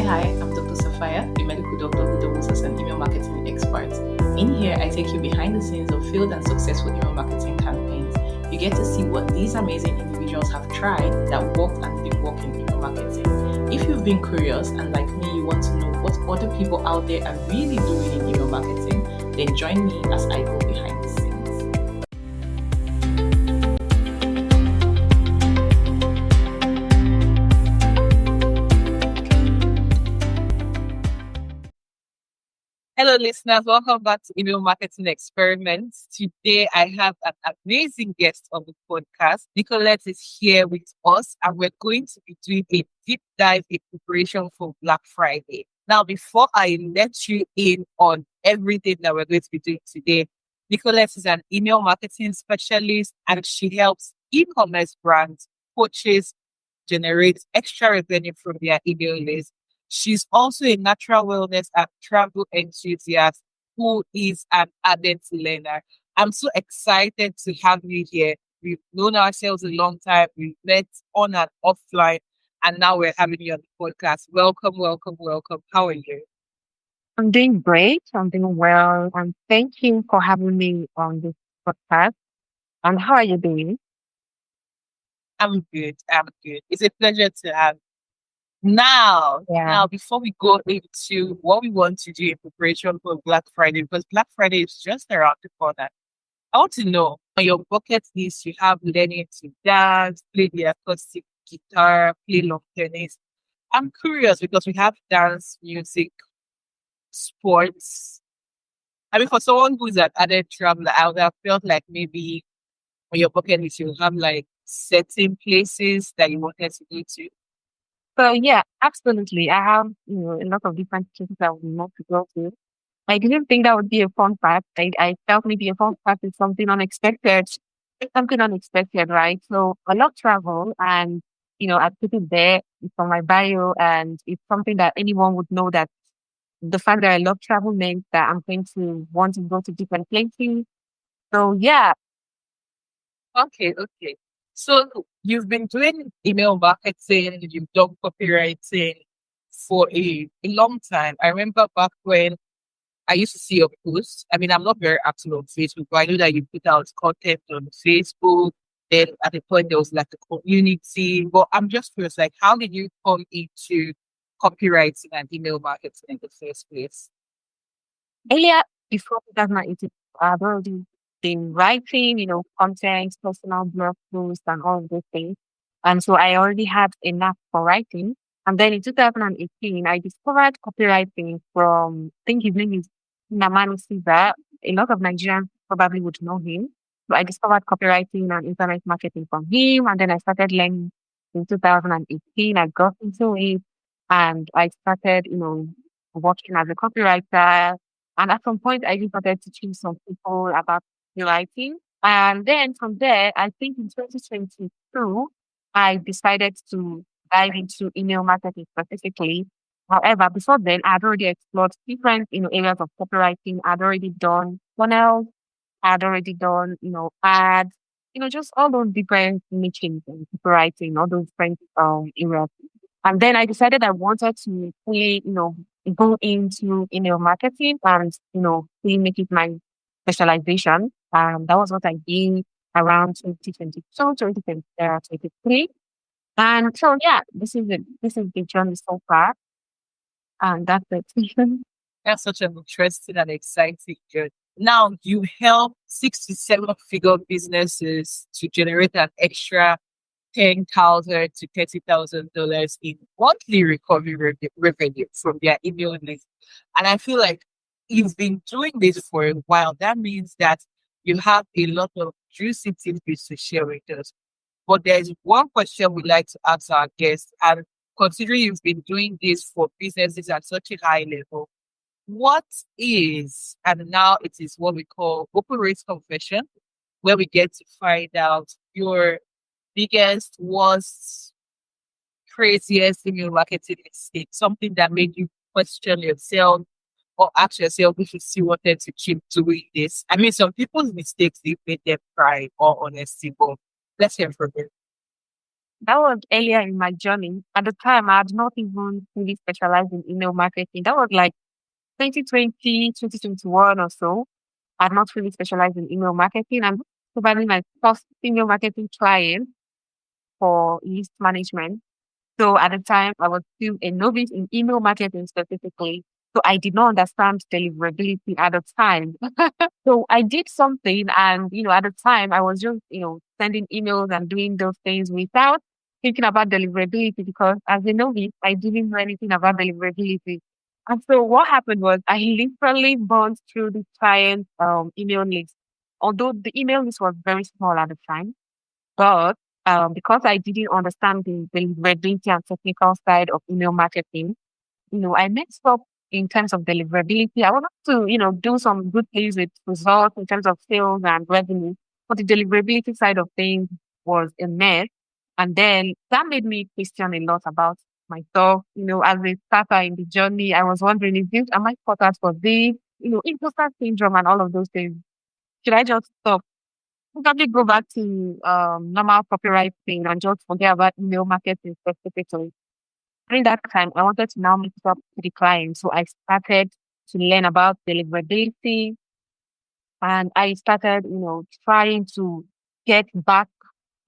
Hi, I'm Dr. Sapphire, a medical doctor who doubles as an email marketing expert. In here, I take you behind the scenes of failed and successful email marketing campaigns. You get to see what these amazing individuals have tried that worked and didn't work in email marketing. If you've been curious and like me, you want to know what other people out there are really doing in email marketing, then join me as I go behind the scenes. Hello, listeners. Welcome back to Email Marketing Experiments. Today, I have an amazing guest on the podcast. Nicholate is here with us, and we're going to be doing a deep dive in preparation for Black Friday. Now, before I let you in on everything that we're going to be doing today, Nicholate is an email marketing specialist, and she helps e-commerce brands, coaches, generate extra revenue from their email list. She's also a natural wellness and travel enthusiast who is an ardent learner. I'm so excited to have you here. We've known ourselves a long time. We've met on and offline, and now we're having you on the podcast. Welcome, welcome, welcome. How are you? I'm doing great. I'm doing well. And thank you for having me on this podcast. And how are you doing? I'm good. I'm good. It's a pleasure to have you. Now, Yeah. now, before we go into what we want to do in preparation for Black Friday, because Black Friday is just around the corner, I want to know on your bucket list, you have learning to dance, play the acoustic guitar, play lawn tennis. I'm curious because we have dance, music, sports. I mean, for someone who's an added traveler, I would have felt like maybe on your bucket list, you have like certain places that you wanted to go to. So yeah, absolutely. I have, a lot of different places I would love to go to. I didn't think that would be a fun fact. I felt maybe a fun fact is something unexpected. Something unexpected, right? So I love travel and I put it there. It's on my bio and it's something that anyone would know that the fact that I love travel means that I'm going to want to go to different places. So yeah, Okay, okay. So you've been doing email marketing, you've done copywriting for a long time. I remember back when I used to see your posts. I mean, I'm not very active on Facebook, but I know that you put out content on Facebook. Then at the point there was like a community. But I'm just curious, like, how did you come into copywriting and email marketing in the first place? earlier before 2018, I've already been writing, content, personal blog posts, and all of those things. And so I already had enough for writing. And then in 2018, I discovered copywriting from, I think his name is Namani Siva. A lot of Nigerians probably would know him. So I discovered copywriting and internet marketing from him. And then I started learning in 2018. I got into it and I started, working as a copywriter. And at some point, I even started teaching some people about copywriting. And then from there, I think in 2022, I decided to dive into email marketing specifically. However, before then, I'd already explored different, areas of copywriting. I'd already done funnels. I'd already done, ads, just all those different niches in copywriting, all those different areas. And then I decided I wanted to really, go into email marketing and, really make it my specialization. That was what I did around 2022, 2023. And so, yeah, this is it. This is the journey so far. And that's it. That's such an interesting and exciting journey. Now you help 6 to 7 figure businesses to generate an extra 10,000 to $30,000 in monthly recovery revenue from their email list. And I feel like you've been doing this for a while. That means that you have a lot of juicy tidbits to share with us. But there's one question we like to ask our guests, and considering you've been doing this for businesses at such a high level, what is, and now it is what we call open race confession, where we get to find out your biggest, worst, craziest email marketing mistake, something that made you question yourself or ask yourself if you still wanted to keep doing this. I mean, some people's mistakes, they made them cry or honesty, but let's hear from you. that was earlier in my journey. At the time, I had not even really specialized in email marketing. That was like 2020, 2021 or so. I had not really specialized in email marketing. And probably my first email marketing client for list management. So at the time, I was still a novice in email marketing specifically. So I did not understand deliverability at the time. So I did something, and at the time I was just sending emails and doing those things without thinking about deliverability, because as a novice, I didn't know anything about deliverability. And so what happened was I literally burned through the client email list. Although the email list was very small at the time, but because I didn't understand the deliverability and technical side of email marketing, I messed up in terms of deliverability. I wanted to, do some good things with results in terms of sales and revenue, but the deliverability side of things was a mess. And then that made me question a lot about myself. As a starter in the journey, I was wondering, am I cut out for this? Imposter syndrome and all of those things. Should I just stop? Probably go back to normal copywriting and just forget about email marketing specifically. During that time, I wanted to now meet up with the client. So I started to learn about deliverability, and I started, trying to get back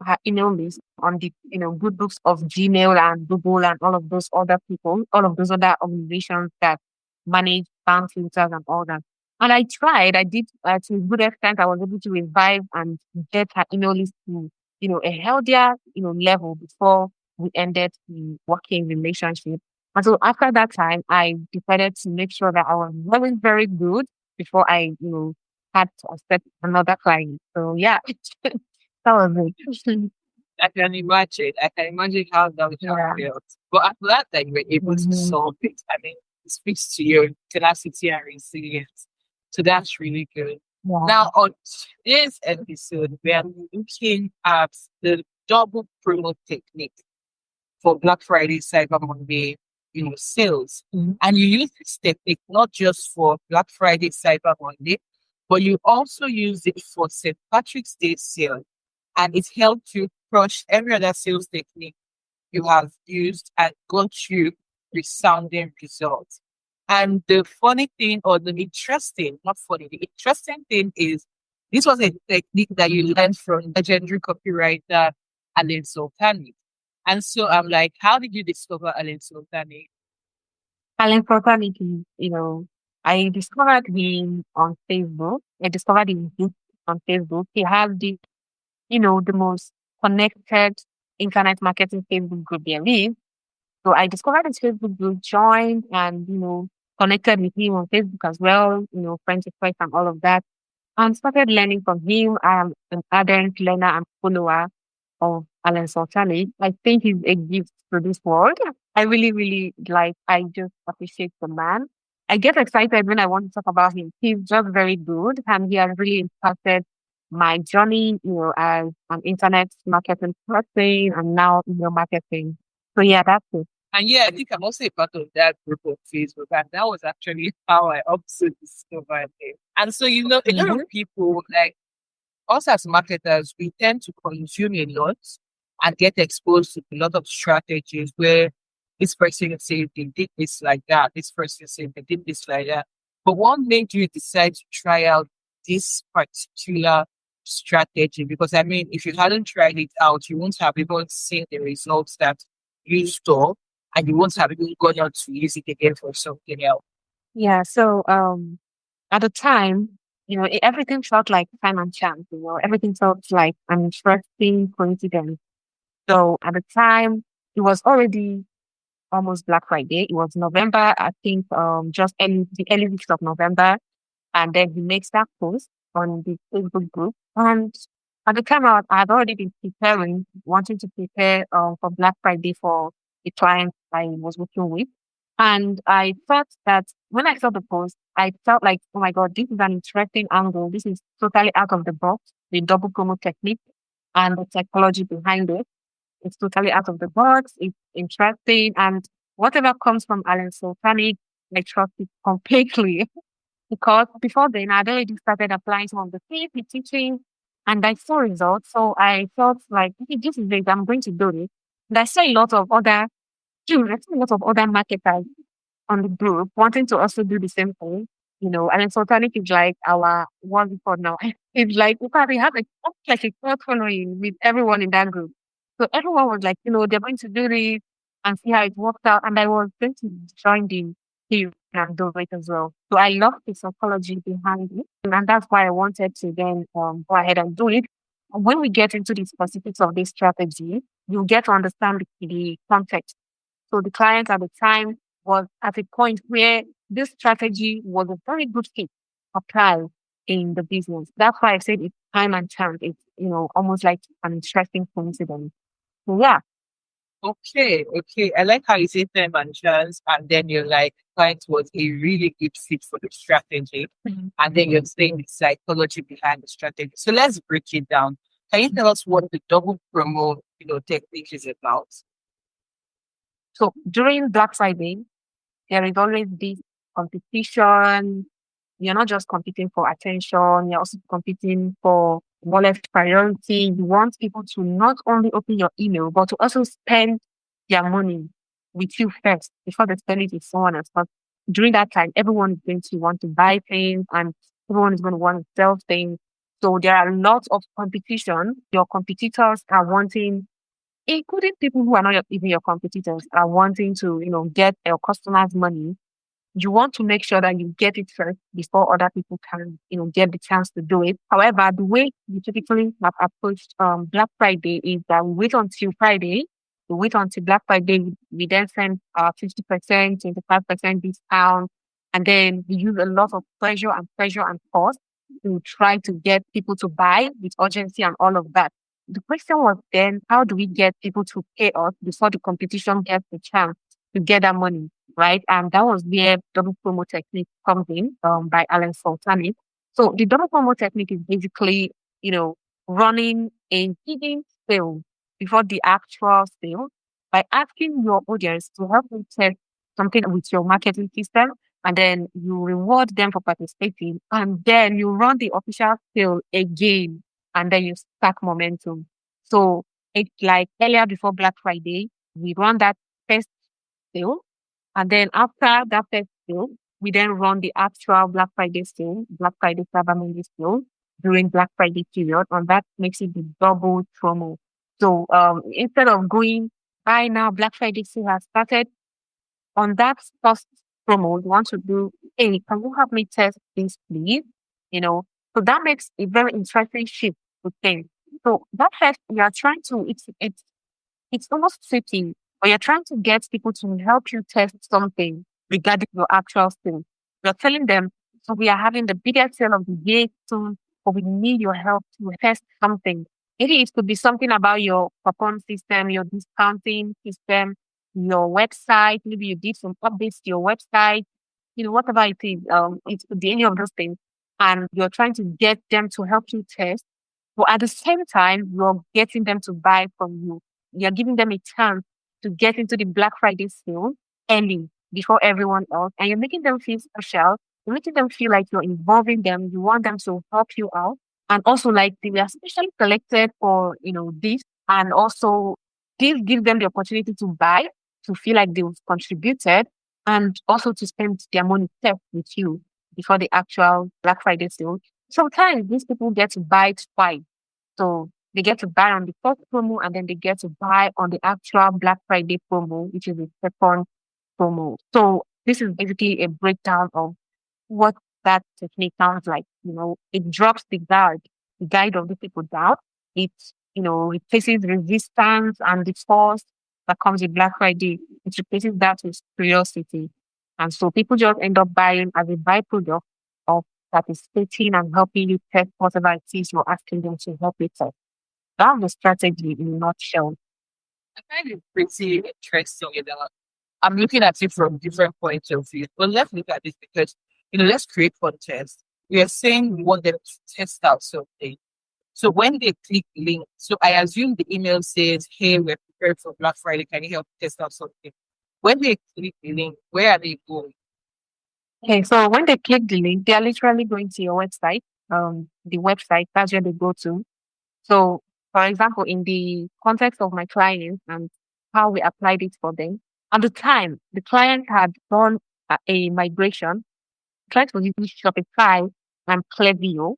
her email list on the, good books of Gmail and Google and all of those other people, all of those other organizations that manage spam filters and all that. And I tried, I did to a good extent. I was able to revive and get her email list to, a healthier, level before we ended the working relationship. And so after that time, I decided to make sure that I was very, very good before I, had to accept another client. So yeah, that was it. I can imagine how that would have Yeah. felt. But I'm glad that you were able to Mhm. solve it. I mean, it speaks to your tenacity and resilience. So that's really good. Yeah. Now, on today's episode, we are looking at the double promo technique for Black Friday, Cyber Monday, sales. Mhm. And you use this technique not just for Black Friday, Cyber Monday, but you also use it for St. Patrick's Day sale. And it helped you crush every other sales technique you have used and got you resounding results. And the funny thing, or the interesting, not funny, the interesting thing is this was a technique that you learned from legendary copywriter Alan Soltani. And so I'm like, how did you discover Alan Soltani? Talent Fraternity, I discovered him on Facebook. I discovered his group on Facebook. He has the most connected internet marketing Facebook group there is. So I discovered his Facebook group, joined, and connected with him on Facebook as well, friends request and all of that, and started learning from him. I am an ardent learner and follower of Alan Soltani. I think he's a gift to this world. I really, really I just appreciate the man. I get excited when I want to talk about him. He's just very good, and he has really impacted my journey, as an internet marketing person and now email marketing. So yeah, that's it. And yeah, I think I'm also a part of that group of Facebook. And that was actually how I also discovered it. And so, a lot Mhm. of people, like us as marketers, we tend to consume a lot and get exposed to a lot of strategies where this person said they did this like that, this person said they did this like that. But what made you decide to try out this particular strategy? Because I mean, if you hadn't tried it out, you won't have even seen the results that you saw, and you won't have even gone on to use it again for something else. Yeah. So at the time, everything felt like time and chance. Everything felt like an interesting coincidence. So at the time, it was already almost Black Friday. It was November, I think, just the early weeks of November. And then he makes that post on the Facebook group. And at the time, I had already been preparing, wanting to prepare for Black Friday for the client I was working with. And I thought that when I saw the post, I felt like, oh my God, this is an interesting angle. This is totally out of the box, the double promo technique and the psychology behind it. It's totally out of the box. It's interesting. And whatever comes from Alan Soltani, I trust it completely. Because before then, I'd already started applying some of the things he's teaching, and I saw results. So I felt like, okay, this is it. I'm going to do it. And I saw a lot of other, I saw a lot of other marketers on the group wanting to also do the same thing, and then Sultanic is like our what's it called now? It's like we have like a cult following with everyone in that group. So everyone was like, they're going to do this and see how it works out. And I was going to join the team and do it as well. So I love the psychology behind it. And that's why I wanted to then go ahead and do it. And when we get into the specifics of this strategy, you get to understand the context. So the client at the time was at a point where this strategy was a very good fit applied in the business. That's why I said it's time and chance. It's, almost like an interesting coincidence. So yeah. Okay, okay. I like how you say time and chance, and then you're like, client was a really good fit for the strategy. And then you're saying the psychology behind the strategy. So let's break it down. Can you tell us what the double promo, technique is about? So during Black Friday, there is always this competition. You're not just competing for attention, you're also competing for wallet priority. You want people to not only open your email, but to also spend their money with you first before they spend it with someone else. But during that time, everyone is going to want to buy things and everyone is going to want to sell things. So there are lots of competition. Your competitors are wanting, including people who are not even your competitors, are wanting to, get your customers' money. You want to make sure that you get it first before other people can, get the chance to do it. However, the way we typically have approached Black Friday is that we wait until Friday. We wait until Black Friday. We then send 50%, 25% discount, and then we use a lot of pressure and force to try to get people to buy with urgency and all of that. The question was then, how do we get people to pay us before the competition gets the chance to get that money? Right? And that was where double promo technique comes in by Alan Sultani. So the double promo technique is basically, running a hidden sale before the actual sale by asking your audience to help you test something with your marketing system, and then you reward them for participating, and then you run the official sale again, and then you stack momentum. So it's like earlier before Black Friday, we run that first sale. And then after that first sale, we then run the actual Black Friday sale, Black Friday Cyber Monday sale during Black Friday period, and that makes it the double promo. So instead of going buy now, Black Friday sale has started, on that first promo, you want to do, hey, can you help me test this, please? So that makes a very interesting shift to things. So that first, you are trying to, it's almost fitting, but you're trying to get people to help you test something regarding your actual sale. You're telling them, so we are having the biggest sale of the year soon, but we need your help to test something. Maybe it could be something about your coupon system, your discounting system, your website. Maybe you did some updates to your website, whatever it is. It could be any of those things. And you're trying to get them to help you test. But at the same time, you're getting them to buy from you. You're giving them a chance to get into the Black Friday sale early before everyone else. And you're making them feel special. You're making them feel like you're involving them. You want them to help you out. And also like they were specially selected for, this. And also this gives them the opportunity to buy, to feel like they've contributed, and also to spend their money first with you before the actual Black Friday sale. Sometimes these people get to buy twice. So they get to buy on the first promo, and then they get to buy on the actual Black Friday promo, which is the second promo. So this is basically a breakdown of what that technique sounds like. It drops the guide of the people down. It, replaces resistance and the force that comes with Black Friday. It replaces that with curiosity. And so people just end up buying as a byproduct of participating and helping you test whatever it is you're asking them to help you test. That's the strategy in a nutshell. I find it pretty interesting. I'm looking at it from different points of view. But let's look at this because, let's create context. We are saying we want them to test out something. So when they click link, so I assume the email says, hey, we're prepared for Black Friday. Can you help test out something? When they click the link, where are they going? Okay, so when they click the link, they are literally going to your website. The website, that's where they go to. So, for example, in the context of my clients, and how we applied it for them. At the time, the client had done a migration. The client was using Shopify and Klaviyo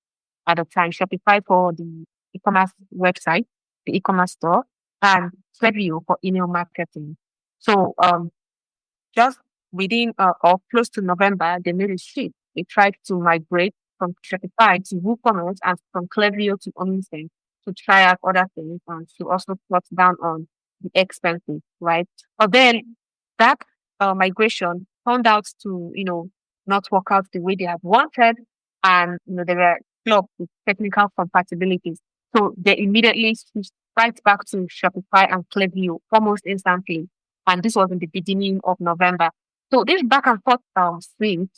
at the time. Shopify for the e-commerce website, the e-commerce store, and Klaviyo for email marketing. So just within or close to November, they made a shift. They tried to migrate from Shopify to WooCommerce and from Klaviyo to OmniSend to try out other things and to also cut down on the expenses, right? But then that migration turned out to, not work out the way they had wanted, and they were flopped with technical compatibilities. So they immediately switched right back to Shopify and Klaviyo almost instantly, and this was in the beginning of November. So this back and forth swing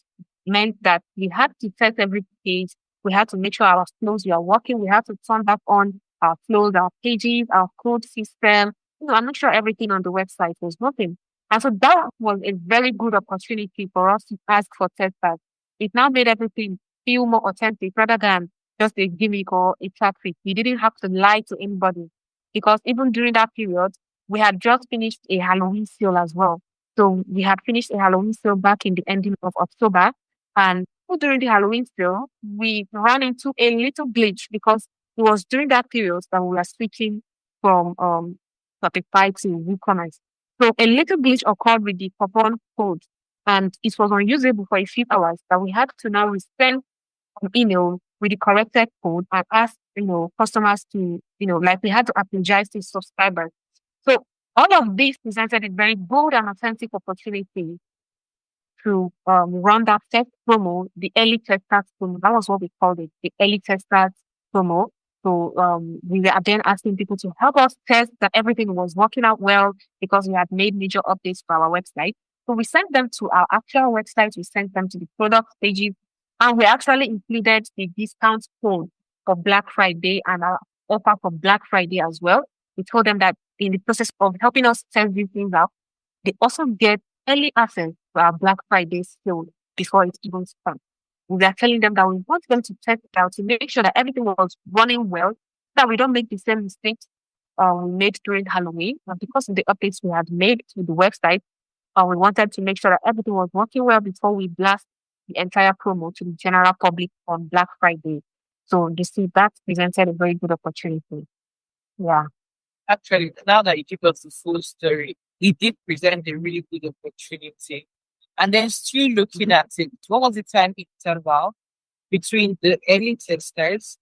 meant that we had to test every page. We had to make sure our flows were working. We had to turn back on our flows, our pages, our code system. I'm not sure everything on the website was working. And so that was a very good opportunity for us to ask for testers. It now made everything feel more authentic rather than just a gimmick or a traffic. We didn't have to lie to anybody because even during that period, we had just finished a Halloween sale as well. So we had finished a Halloween sale back in the ending of October. And during the Halloween sale, we ran into a little glitch because it was during that period that we were switching from Shopify to WooCommerce. So a little glitch occurred with the coupon code, and it was unusable for a few hours that we had to now resend an email with the corrected code and ask, customers to, like we had to apologize to subscribers. So all of this presented a very good and authentic opportunity to run that test promo, the early testers promo. That was what we called it, the early testers promo. So we were then asking people to help us test that everything was working out well because we had made major updates for our website. So we sent them to our actual website, we sent them to the product pages, and we actually included the discount code for Black Friday and our offer for Black Friday as well. We told them that in the process of helping us test these things out, they also get early access to our Black Friday sale before it even starts. We are telling them that we want them to test it out to make sure that everything was running well, that we don't make the same mistakes we made during Halloween. And because of the updates we had made to the website, we wanted to make sure that everything was working well before we blast the entire promo to the general public on Black Friday. So you see, that presented a very good opportunity. Yeah. Actually, now that you give us the full story, it did present a really good opportunity. And then still looking at it, what was the time interval between the early testers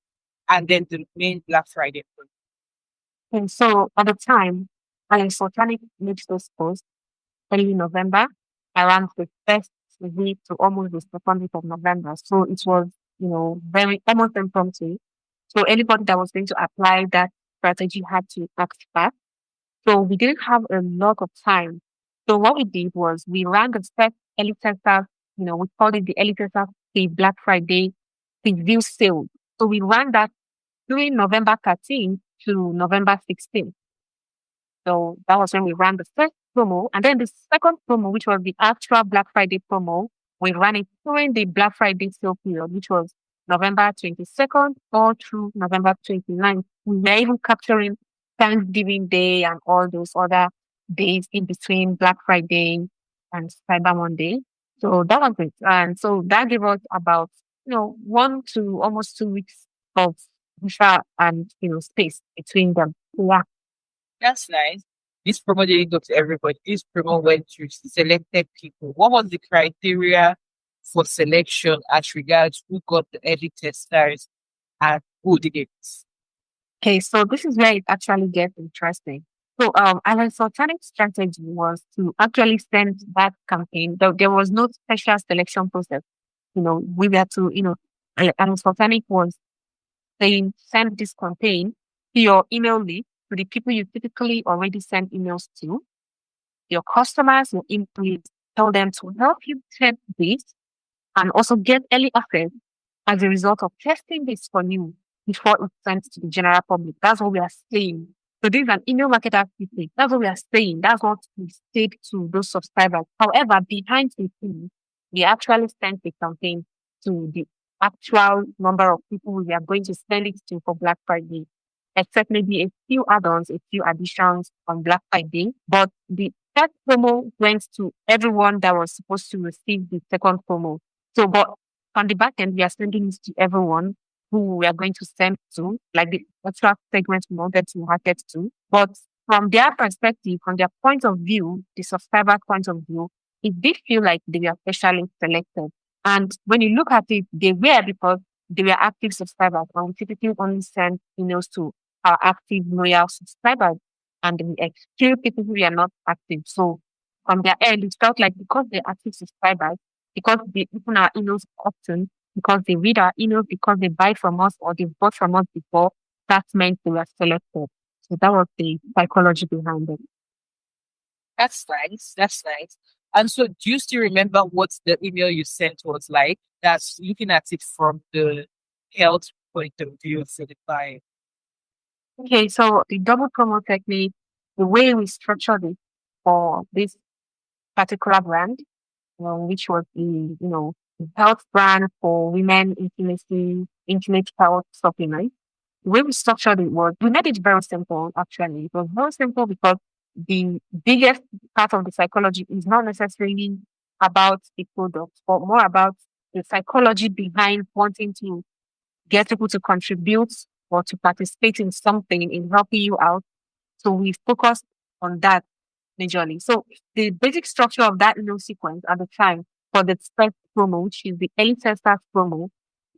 and then the main Black Friday? And so at the time, I Sultanic made those posts early November, around the first week to almost the second week of November. So it was, very almost impromptu. So anybody that was going to apply that strategy had to act fast. So we didn't have a lot of time. So what we did was we ran the first early tester, we called it the early tester, the Black Friday preview sale. So we ran that during November 13th to November 16th. So that was when we ran the first promo. And then the second promo, which was the actual Black Friday promo, we ran it during the Black Friday sale period, which was November 22nd all through November 29th. We were even capturing Thanksgiving Day and all those other days in between Black Friday and Cyber Monday. So that was it. And so that gave us about, 1 to almost 2 weeks of buffer and, space between them. Yeah. That's nice. This promo didn't go to everybody. This promo went to selected people. What was the criteria for selection as regards who got the early testers and who didn't? Okay, so this is where it actually gets interesting. So our Sultanic strategy was to actually send that campaign. There was no special selection process. We had to, and Sultanic was saying, send this campaign to your email list, to the people you typically already send emails to, your customers, your employees, tell them to help you test this and also get early access as a result of testing this for you before it's sent to the general public. That's what we are saying. So this is an email marketer activity. That's what we are saying. That's what we state to those subscribers. However, behind the scenes, we actually sent the campaign to the actual number of people we are going to send it to for Black Friday. except maybe a few add-ons, a few additions on Black Friday. But the first promo went to everyone that was supposed to receive the second promo. So, but on the back end, we are sending it to everyone who we are going to send to, like the extra segment we wanted to market to. But from their perspective, from their point of view, the subscriber point of view, it did feel like they were specially selected. And when you look at it, they were, because they were active subscribers, and we typically only send emails to our active loyal subscribers, and we exclude people who are not active. So from their end, it felt like because they're active subscribers, because they open our emails often, because they read our emails, because they buy from us or they bought from us before, that meant they were selected. So that was the psychology behind it. That's nice. That's nice. And so, do you still remember what the email you sent was like? That's looking at it from the health point of view for the client. Okay, so the double promo technique, the way we structured it for this particular brand, which was the health brand for women intimate health supplement. The way we structured it was, we made it very simple, actually. It was very simple because the biggest part of the psychology is not necessarily about the product, but more about the psychology behind wanting to get people to contribute or to participate in something in helping you out. So we focused on that majorly. So the basic structure of that email sequence at the time for the first promo, which is the early testers promo,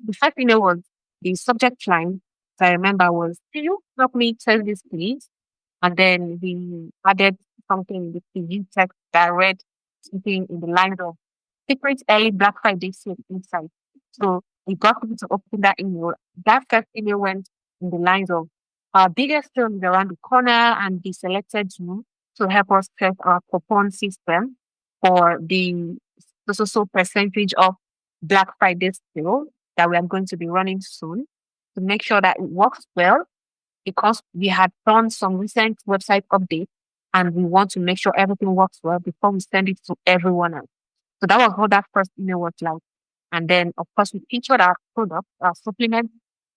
the first email was, the subject line, if I remember, was, "Can you help me test this, please?" And then we added something in the preview text that read something in the lines of, "Secret early Black Friday sale inside." So we got people to open that email. That first email went in the lines of, "Our biggest sale is around the corner, and be selected you to help us test our coupon system for the so percentage of Black Friday sale that we are going to be running soon, to make sure that it works well, because we had done some recent website updates and we want to make sure everything works well before we send it to everyone else." So that was how that first email was like. And then, of course, we featured our product, our supplement,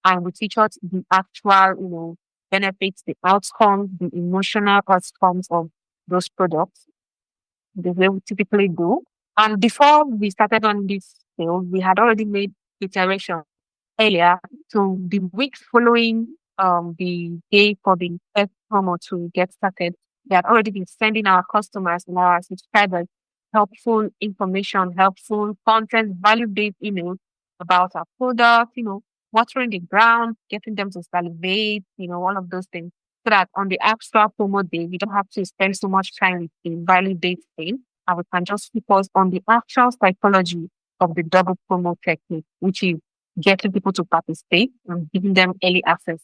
and we featured the actual, benefits, the outcomes, the emotional outcomes of those products, the way we typically do. And before we started on this sale, we had already made iteration earlier. So the weeks following the day for the first promo to get started, we had already been sending our customers and our subscribers helpful information, helpful content, value-based emails about our product, watering the ground, getting them to salivate, all of those things. So that on the actual promo day, we don't have to spend so much time with the value-based thing, and we can just focus on the actual psychology of the double promo technique, which is getting people to participate and giving them early access.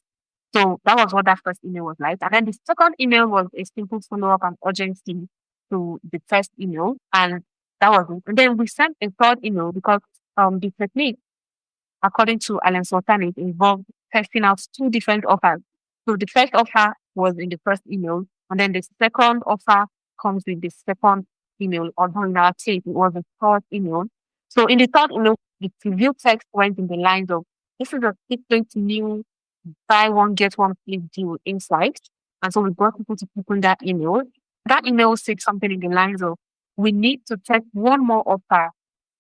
So that was what that first email was like. And then the second email was a simple follow-up and urgency to the first email. And that was it. And then we sent a third email because the technique, according to Alan Sultan, involved testing out two different offers. So the first offer was in the first email, and then the second offer comes with the second email, although in our case, it was the third email. So in the third email, the preview text went in the lines of, "This is a secret new buy one, get one free deal inside." And so we brought people to open that email. That email said something in the lines of, "We need to test one more offer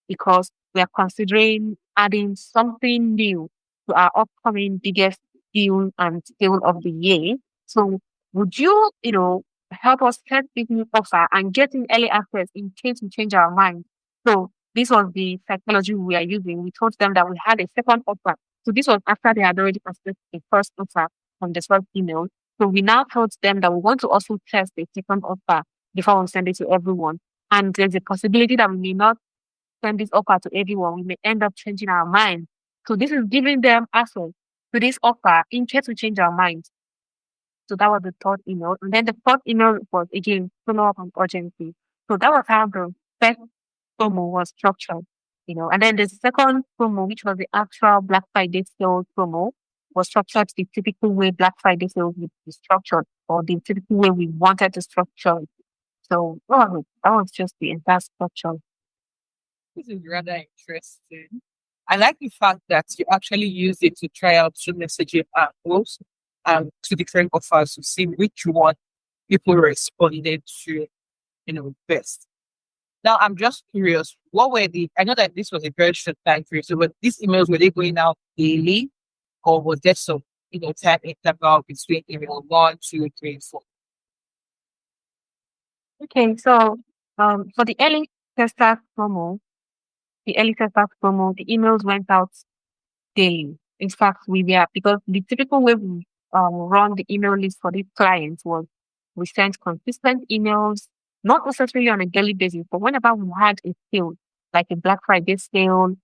because we are considering adding something new to our upcoming biggest deal and sale of the year. So would you, help us test this new offer and get in early access in case we change our mind?" So this was the psychology we are using. We told them that we had a second offer. So this was after they had already accepted the first offer from the first email. So we now told them that we want to also test the second offer before we send it to everyone. And there's a possibility that we may not send this offer to everyone. We may end up changing our mind. So this is giving them access to this offer in case we change our mind. So that was the third email. And then the fourth email was, again, follow-up and urgency. So that was how the first promo was structured. And then the second promo, which was the actual Black Friday sales promo, was structured the typical way Black Friday sales would be structured, or the typical way we wanted to structure it. So that was just the entire structure. This is rather interesting. I like the fact that you actually use it to try out two messaging angles. to different offers to see which one people responded to, best. Now, I'm just curious, what were I know that this was a very short time period, so but these emails, were they going out daily or was there some, time interval between email 1, 2, 3, 4? Okay, so for the early tester promo, the emails went out daily. In fact, because the typical way we run the email list for these clients was we sent consistent emails, not necessarily on a daily basis, but whenever we had a sale, like a Black Friday sale,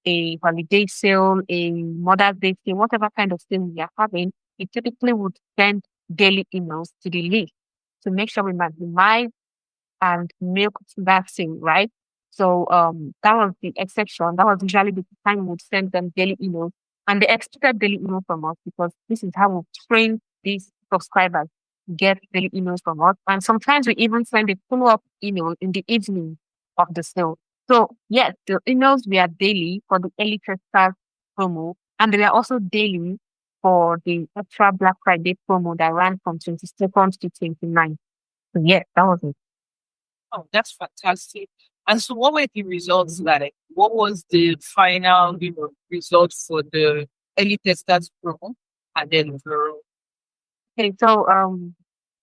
a holiday sale, a Mother's Day sale, whatever kind of sale we are having, we typically would send daily emails to the list to make sure we maximize and milk that sale, right? So that was the exception. That was usually the time we would send them daily emails. And they expected daily email from us because this is how we train these subscribers to get daily emails from us. And sometimes we even send a follow-up email in the evening of the sale. So yes, the emails were daily for the early testers promo, and they were also daily for the extra Black Friday promo that ran from 22nd to 29th. So yes, that was it. Oh, that's fantastic. And so what were the results like? What was the final, results for the early testers program and then overall? Okay, so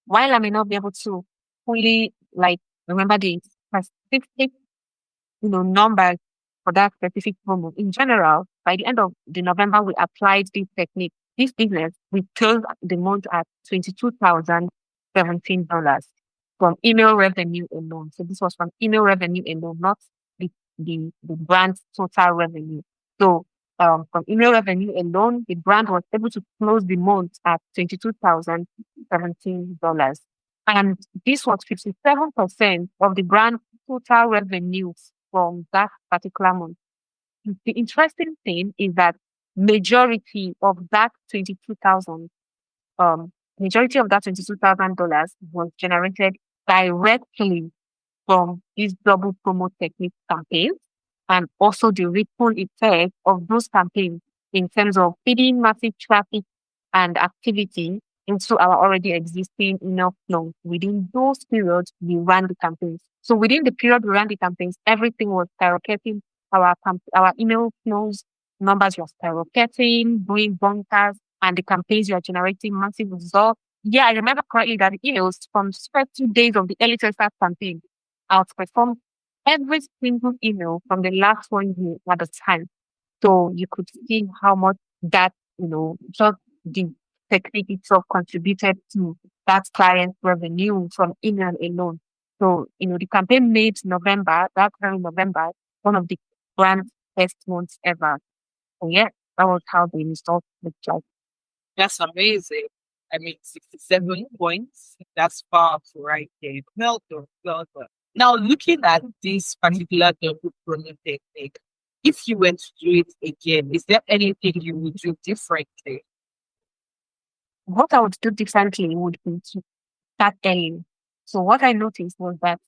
while I may not be able to fully remember the specific, numbers for that specific promo, in general, by the end of the November, we applied this technique. This business, we closed the month at $22,017 from email revenue alone. So this was from email revenue alone, not the brand's total revenue. So from email revenue alone, the brand was able to close the month at $22,017. And this was 57% of the brand's total revenues from that particular month. The interesting thing is that majority of that $22,000 was generated directly from these double promo technique campaigns, and also the ripple effect of those campaigns in terms of feeding massive traffic and activity into our already existing email flow. Within those periods, we ran the campaigns. So within the period we ran the campaigns, everything was skyrocketing. Our email flows numbers were skyrocketing, doing bonkers, and the campaigns were generating massive results. Yeah, I remember correctly that the emails from the first 2 days of the early tester campaign outperformed every single email from the last 1 year at the time. So you could see how much that, just the technique itself contributed to that client's revenue from email alone. So, the campaign made that very November, one of the brand's best months ever. So yeah, that was how the results looked like. That's amazing. I mean, 67 points. That's powerful right there. Well done. Well done. Now, looking at this particular double promo technique, if you were to do it again, is there anything you would do differently? What I would do differently would be to start early. So what I noticed was that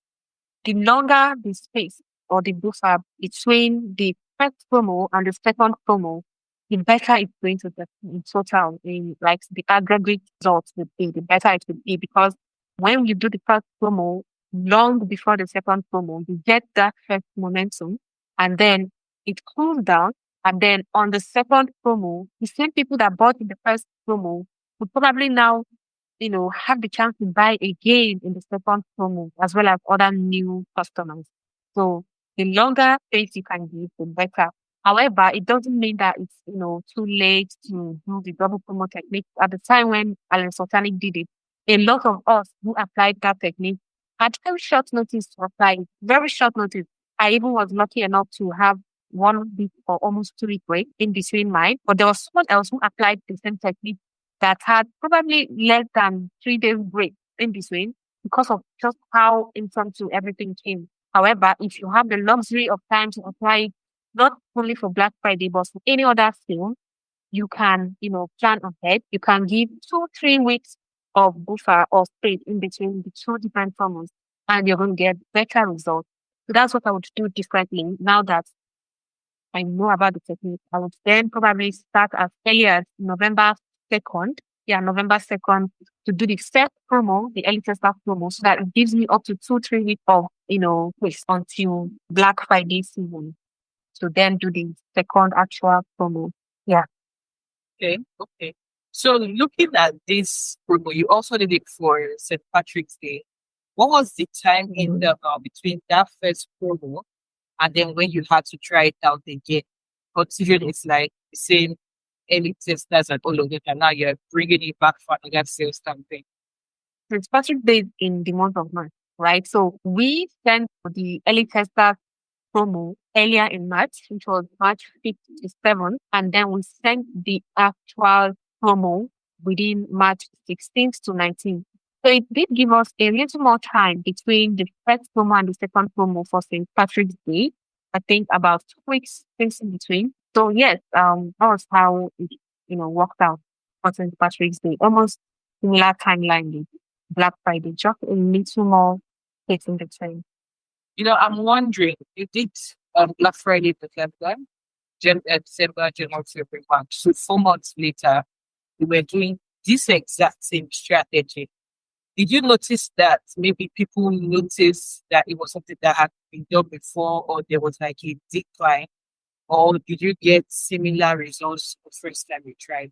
the longer the space or the buffer between the first promo and the second promo, the better it's going to get in total, in like the aggregate results would be, the better it would be. Because when you do the first promo long before the second promo, you get that first momentum and then it cools down. And then on the second promo, the same people that bought in the first promo would probably now, have the chance to buy again in the second promo, as well as other new customers. So the longer space you can give, the better. However, it doesn't mean that it's, too late to do the double promo technique. At the time when Alan Sultanic did it, a lot of us who applied that technique had very short notice to apply it. Very short notice. I even was lucky enough to have 1 week or almost 2 week break in between mine, but there was someone else who applied the same technique that had probably less than 3 days break in between because of just how impromptu everything came. However, if you have the luxury of time to apply it, not only for Black Friday, but for any other sale, you can, plan ahead. You can give 2-3 weeks of buffer or space in between the two different promos, and you're going to get better results. So that's what I would do differently now that I know about the technique. I would then probably start as early as November 2nd November 2nd to do the first promo, the early tester promo, so that it gives me up to 2-3 weeks of, grace until Black Friday season to then do the second actual promo. Yeah. Okay. Okay. So looking at this promo, you also did it for St. Patrick's Day. What was the time in the between that first promo and then when you had to try it out again? Considering it's like the same early testers and all of it, and now you're bringing it back for another sales campaign. St. Patrick's Day in the month of March, right? So we sent the early tester promo earlier in March, which was March 5th to 7th, and then we sent the actual promo within March 16th to 19th. So it did give us a little more time between the first promo and the second promo for St. Patrick's Day. I think about 2 weeks things in between. So yes, that was how it worked out for St. Patrick's Day. Almost similar timeline with Black Friday, just a little more hit in between. I'm wondering, you did Black Friday, December, December, January, February, March. So 4 months later, we were doing this exact same strategy. Did you notice that maybe people noticed that it was something that had been done before, or there was like a decline, or did you get similar results the first time you tried?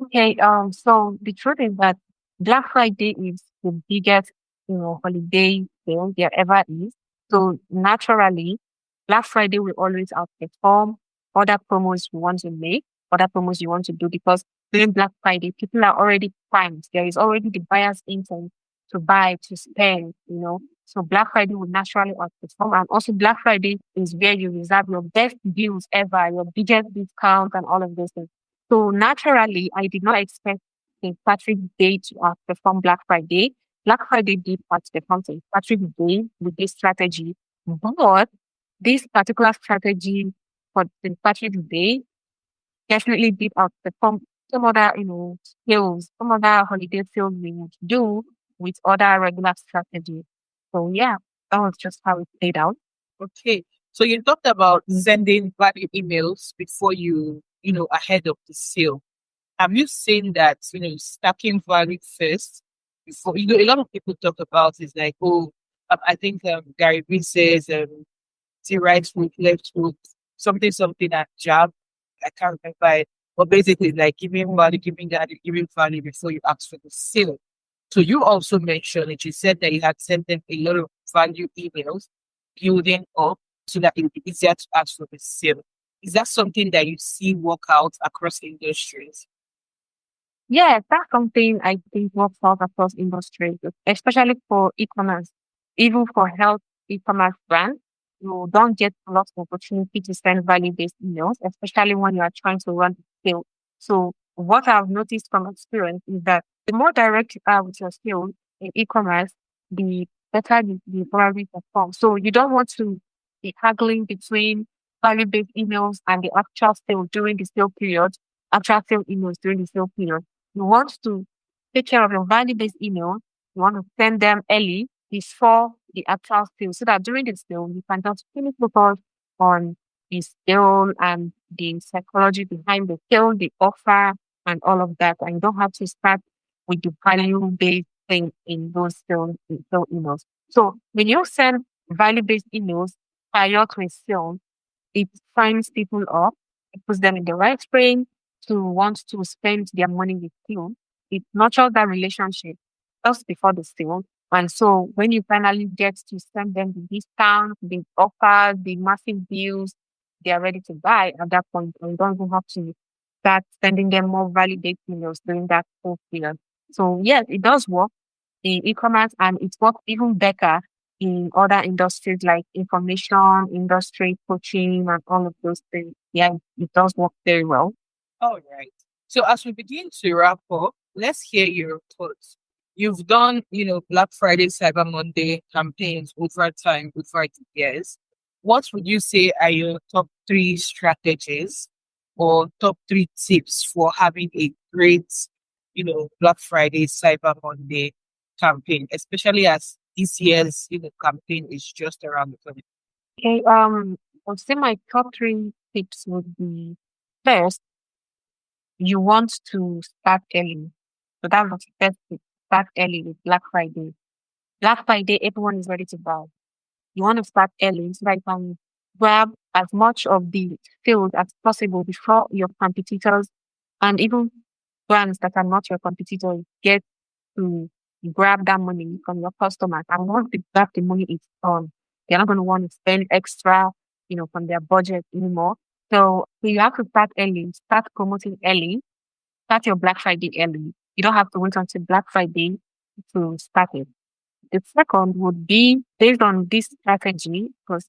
Okay, so the truth is that Black Friday is the biggest, holiday sale there ever is. So naturally, Black Friday will always outperform other promos you want to make, other promos you want to do, because during Black Friday, people are already primed. There is already the buyer's intent to buy, to spend. So Black Friday will naturally outperform. And also Black Friday is where you reserve your best deals ever, your biggest discount and all of those things. So naturally, I did not expect St. Patrick's Day to outperform Black Friday. Black Friday did outperform St. Patrick's Day with this strategy, but this particular strategy for St. Patrick's Day definitely did outperform some other, sales, some other holiday sales we would do with other regular strategies. So yeah, that was just how it played out. Okay. So you talked about sending value emails before ahead of the sale. Have you seen that, stacking value first before, a lot of people talk about is like, oh, I think Gary Vee says, see right foot, left foot, something at jab. I can't remember it. But basically, like giving value before you ask for the sale. So you also mentioned it. You said that you had sent them a lot of value emails building up so that it would be easier to ask for the sale. Is that something that you see work out across industries? Yeah, that's something I think works out across industries, especially for e-commerce. Even for health e-commerce brands, you don't get a lot of opportunity to send value-based emails, especially when you are trying to run a sale. So what I've noticed from experience is that the more direct you are with your sales in e-commerce, the better you probably perform. So you don't want to be haggling between value-based emails and the actual sale during the sale period, actual sale emails during the sale period. You want to take care of your value-based email. You want to send them early before the actual sale, so that during the sale, you can just fully focus on the sale and the psychology behind the sale, the offer, and all of that. And you don't have to start with the value-based thing in those sale emails. So when you send value-based emails prior to a sale, it signs people up, it puts them in the right frame to want to spend their money with you. It nurtures that relationship just before the sale. And so when you finally get to send them the discount, the offer, the massive deals, they are ready to buy at that point. And you don't even have to start sending them more validate emails during that whole period. So yes, it does work in e-commerce, and it works even better in other industries like information industry, coaching, and all of those things. Yeah, it does work very well. All right. So as we begin to wrap up, let's hear your thoughts. You've done, Black Friday, Cyber Monday campaigns over time, over the years. What would you say are your top 3 strategies or top 3 tips for having a great, Black Friday, Cyber Monday campaign, especially as this year's, campaign is just around the corner? Okay, I would say my top 3 tips would be: first, you want to start early. So that was the first thing. Start early with Black Friday. Black Friday, everyone is ready to buy. You want to start early so that you can grab as much of the sales as possible before your competitors and even brands that are not your competitors get to grab that money from your customers. And once they grab the money, it's gone. They're not going to want to spend extra, from their budget anymore. So you have to start early, start promoting early, start your Black Friday early. You don't have to wait until Black Friday to start it. The second would be based on this strategy, because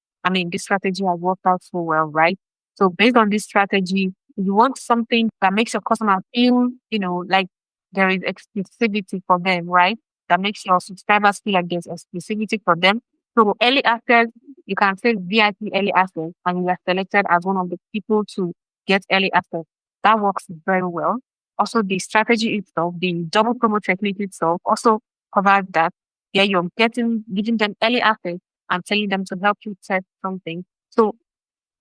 this strategy has worked out so well, right? So based on this strategy, you want something that makes your customer feel, like there is exclusivity for them, right? That makes your subscribers feel like there's exclusivity for them. So early access, you can say VIP early access, and you are selected as one of the people to get early access. That works very well. Also, the strategy itself, the double promo technique itself, also covers that. Yeah, you're giving them early access and telling them to help you test something. So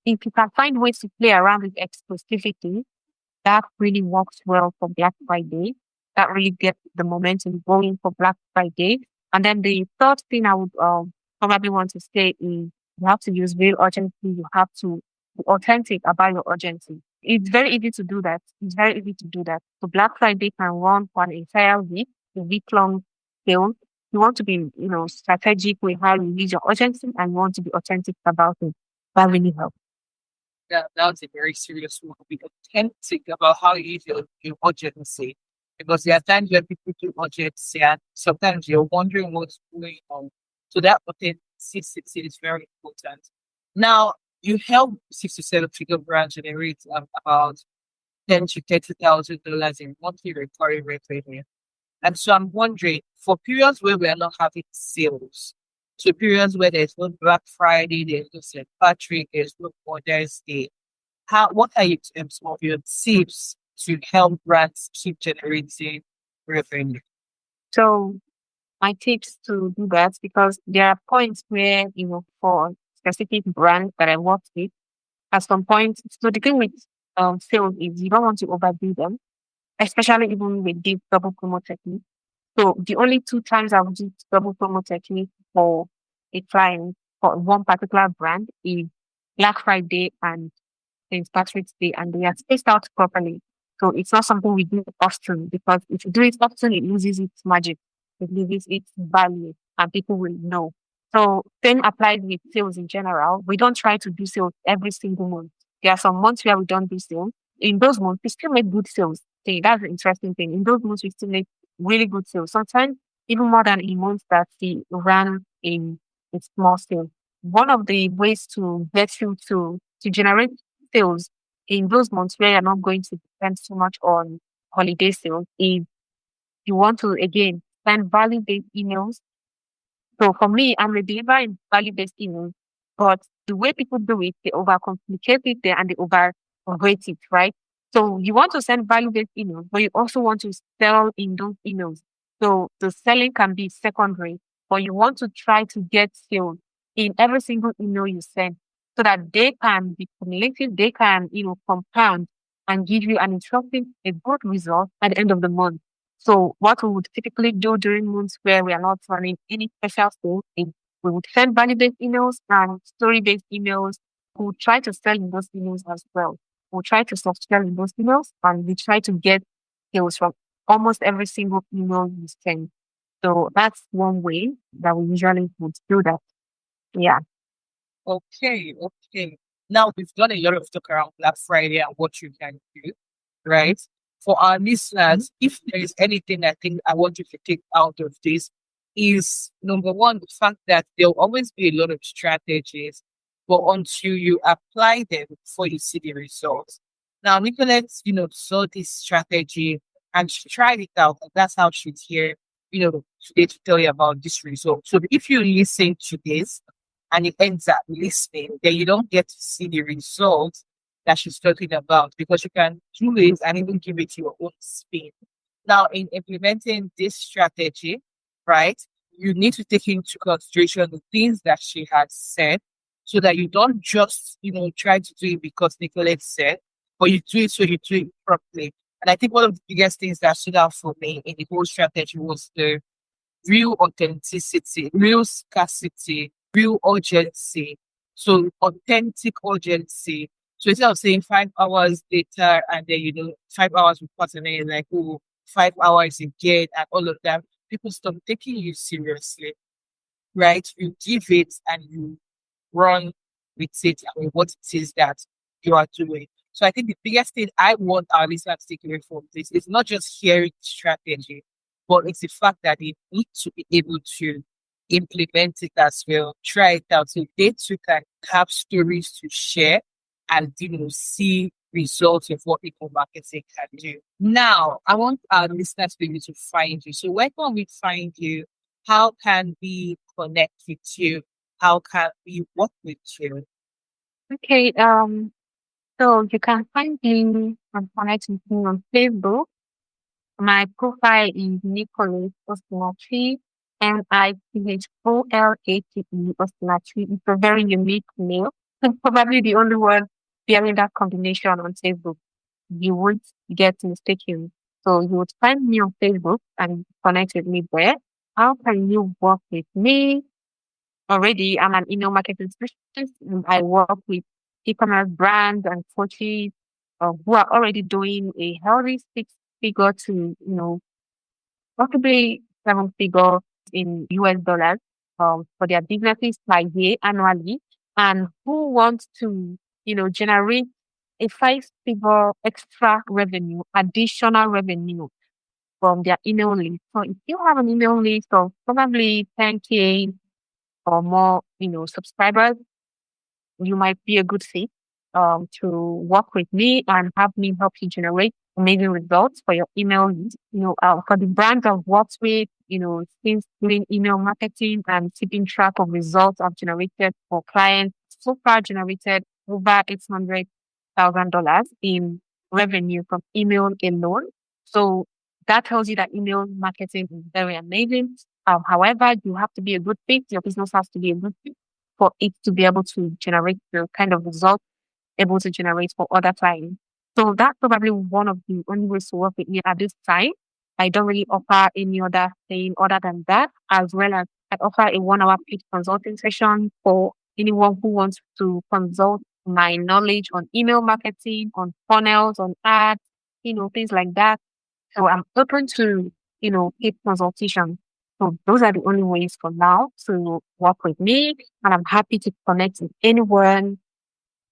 if you can find ways to play around with exclusivity, that really works well for Black Friday. That really gets the momentum going for Black Friday. And then the third thing I would probably want to say is you have to use real urgency. You have to be authentic about your urgency. It's very easy to do that. It's very easy to do that. So Black Friday can run for an entire week, a week-long sale. You want to be, strategic with how you use your urgency, and you want to be authentic about it. That really helps. That's a very serious one. Be authentic about how you use your urgency. Because there are times when people do urgency and sometimes you're wondering what's going on. So that authenticity is very important. Now, you help 6 to 7 figure brands generate about $10,000 to $30,000 in monthly recurring revenue. And so I'm wondering, for periods where we are not having sales, so periods where there's no Black Friday, there's no St. Patrick, there's no Mother's Day, what are some of your tips to help brands keep generating revenue? So my tips to do that, because there are points where, for specific brands that I work with, at some point, so the thing with sales is you don't want to overdo them, especially even with this double promo technique. So the only 2 times I would do double promo technique for a client for one particular brand is Black Friday and St. Patrick's Day, and they are spaced out properly. So it's not something we do often, because if you do it often, it loses its magic, it loses its value, and people will know. So same applies with sales in general. We don't try to do sales every single month. There are some months where we don't do sales. In those months, we still make good sales. See, that's the interesting thing. In those months, we still make really good sales. Sometimes even more than in months that we ran in a small scale. One of the ways to get you to generate sales in those months where you're not going to depend so much on holiday sales is you want to, again, send value-based emails. So for me, I'm a believer in value-based emails, but the way people do it, they overcomplicate it there and they overrate it, right? So you want to send value-based emails, but you also want to sell in those emails. So the selling can be secondary, but you want to try to get sales in every single email you send so that they can be cumulative, they can, compound and give you an interesting, a good result at the end of the month. So what we would typically do during months where we are not running any special sales is we would send value-based emails and story-based emails. We would try to sell in those emails as well. We'll try to soft sell in those emails, and we try to get sales from almost every single email you send. So that's one way that we usually would do that. Yeah. Okay. Now we've done a lot of talk around Black Friday and what you can do, right? For our listeners, if there is anything I think I want you to take out of this, is number one, the fact that there'll always be a lot of strategies, but until you apply them before you see the results. Now, Nicholate, saw this strategy and she tried it out. And that's how she's here, today to tell you about this result. So if you listen to this and it ends up listening, then you don't get to see the results that she's talking about, because you can do it and even give it your own spin. Now, in implementing this strategy, right, you need to take into consideration the things that she has said, so that you don't just, try to do it because Nicholate said, but you do it so you do it properly. And I think one of the biggest things that stood out for me in the whole strategy was the real authenticity, real scarcity, real urgency. So authentic urgency. So instead of saying 5 hours later and then 5 hours will pass and then you're like, oh, 5 hours again and all of that, people stop taking you seriously, right? You give it and you run with it and what it is that you are doing. So I think the biggest thing I want our listeners to take away from this is not just hearing strategy, but it's the fact that they need to be able to implement it as well, try it out so they too can have stories to share and see results of what people marketing can do. Now, I want our listeners to be able to find you. So where can we find you? How can we connect with you? How can we work with you? Okay. So you can find me and connect with me on Facebook. My profile is Nicholate Osinachi, Nicholte Osinachi. It's a very unique name. Probably the only one bearing that combination on Facebook. You won't get mistaken. So you would find me on Facebook and connect with me there. How can you work with me? Already, I'm an email marketing specialist, and I work with e-commerce brands and coaches who are already doing a healthy six-figure to, possibly seven-figure in US dollars for their businesses per year annually, and who want to, generate a five-figure extra revenue, additional revenue from their email list. So if you have an email list of probably 10K or more, subscribers, you might be a good fit to work with me and have me help you generate amazing results for your email list. For the brands I've worked with, since doing email marketing and keeping track of results I've generated for clients, so far generated over $800,000 in revenue from email alone. So that tells you that email marketing is very amazing. However, you have to be a good fit. Your business has to be a good fit for it to be able to generate the kind of result able to generate for other clients. So that's probably one of the only ways to work with me at this time. I don't really offer any other thing other than that, as well as I offer a 1 hour paid consulting session for anyone who wants to consult my knowledge on email marketing, on funnels, on ads, things like that. So I'm open to, paid consultation. So those are the only ways for now to work with me. And I'm happy to connect with anyone.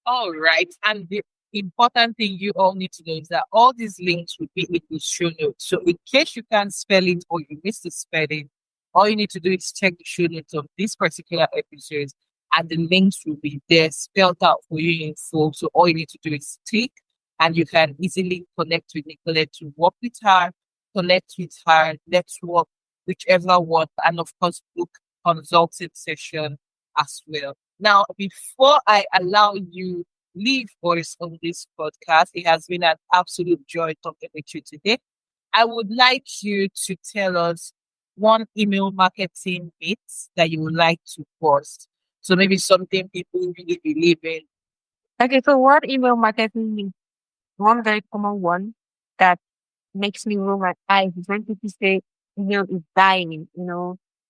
All right. And the important thing you all need to know is that all these links will be in the show notes. So in case you can't spell it or you miss the spelling, all you need to do is check the show notes of this particular episode and the links will be there spelled out for you in full. So all you need to do is click and you can easily connect with Nicholate to work with her, connect with her, let's work whichever one, and of course book consulting session as well. Now, before I allow you leave voice on this podcast, it has been an absolute joy talking with you today. I would like you to tell us one email marketing myth that you would like to post. So maybe something people really believe in. Okay, so what email marketing means? One very common one that makes me roll my eyes is when people say email is dying.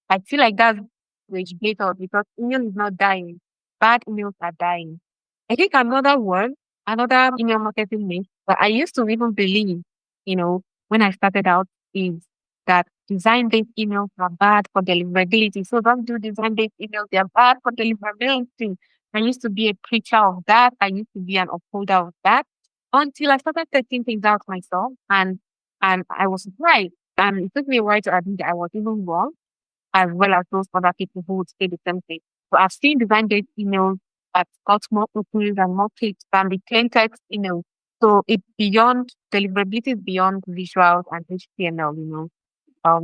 I feel like that's which data because email is not dying. Bad emails are dying. I think another email marketing myth that I used to even believe, when I started out is that design-based emails are bad for deliverability. So don't do design-based emails, they are bad for deliverability. I used to be a preacher of that. I used to be an upholder of that until I started testing things out myself and I was surprised. And it took me a while to admit that I was even wrong, as well as those other people who would say the same thing. So I've seen design-based emails that got more openings and more clicks than the plain text email. So it's beyond deliverability is beyond visuals and HTML.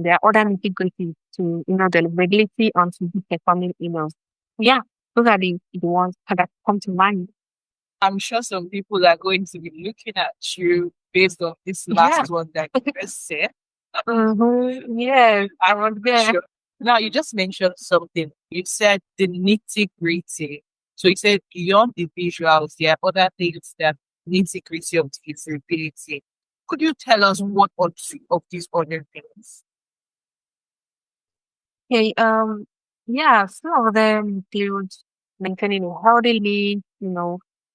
There are other nitty-gritties to deliverability on to be performing emails. Yeah, those are the ones that come to mind. I'm sure some people are going to be looking at you based on this Yeah. last one that you just said. Yes, I was there. Sure. Now, you just mentioned something. You said the nitty gritty. So you said beyond the visuals, there are other things that nitty gritty of the visibility. Could you tell us what are two of these other things? Okay, yeah, some of them include maintaining a healthy list,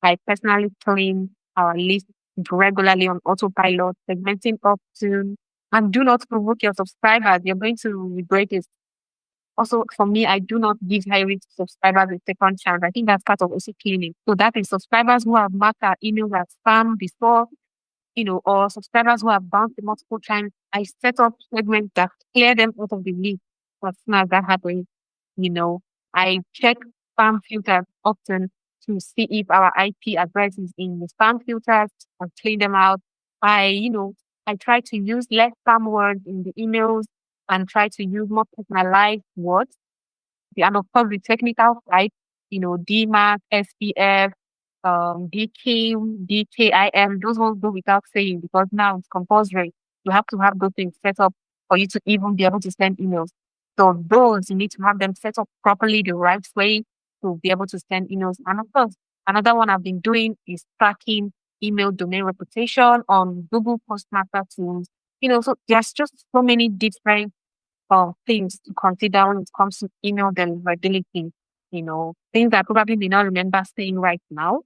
I personally clean our list regularly on autopilot, segmenting often, and do not provoke your subscribers. You're going to regret it. Also, for me, I do not give high risk subscribers a second chance. I think that's part of also cleaning. So that is subscribers who have marked our emails as spam before, or subscribers who have bounced multiple times. I set up segments that clear them out of the list as soon as that happens. You know, I check spam filters often to see if our IP address is in the spam filters and clean them out. I try to use less spam words in the emails and try to use more personalized words. And of course, the technical side, DMARC, SPF, DKIM, DKIM, those ones go without saying because now it's compulsory. You have to have those things set up for you to even be able to send emails. So those, you need to have them set up properly the right way to be able to send emails. And of course, another one I've been doing is tracking email domain reputation on Google Postmaster tools. So there's just so many different things to consider when it comes to email deliverability. Things I probably may not remember saying right now.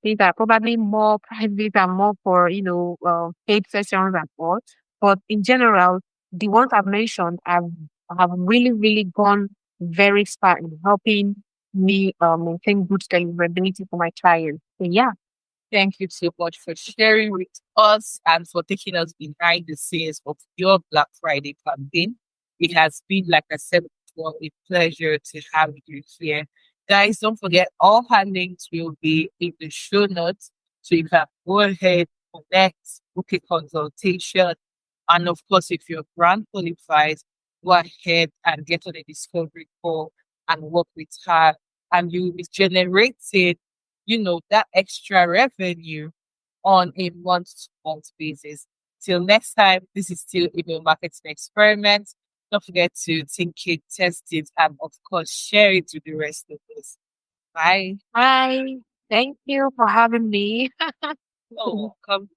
Things that are probably more private and more for, paid sessions and all. But in general, the ones I've mentioned have really, really gone very far in helping me maintain good deliverability for my clients. So yeah. Thank you so much for sharing with us and for taking us behind the scenes of your Black Friday campaign. It has been, like I said before, a pleasure to have you here. Guys, don't forget all her links will be in the show notes. So you can go ahead, connect, book a consultation. And of course, if your brand qualifies, go ahead and get on a discovery call and work with her. And you'll be generating, that extra revenue on a month-to-month basis. Till next time, this is still email marketing experiment. Don't forget to think it, test it, and of course, share it with the rest of us. Bye. Bye. Thank you for having me. You're welcome.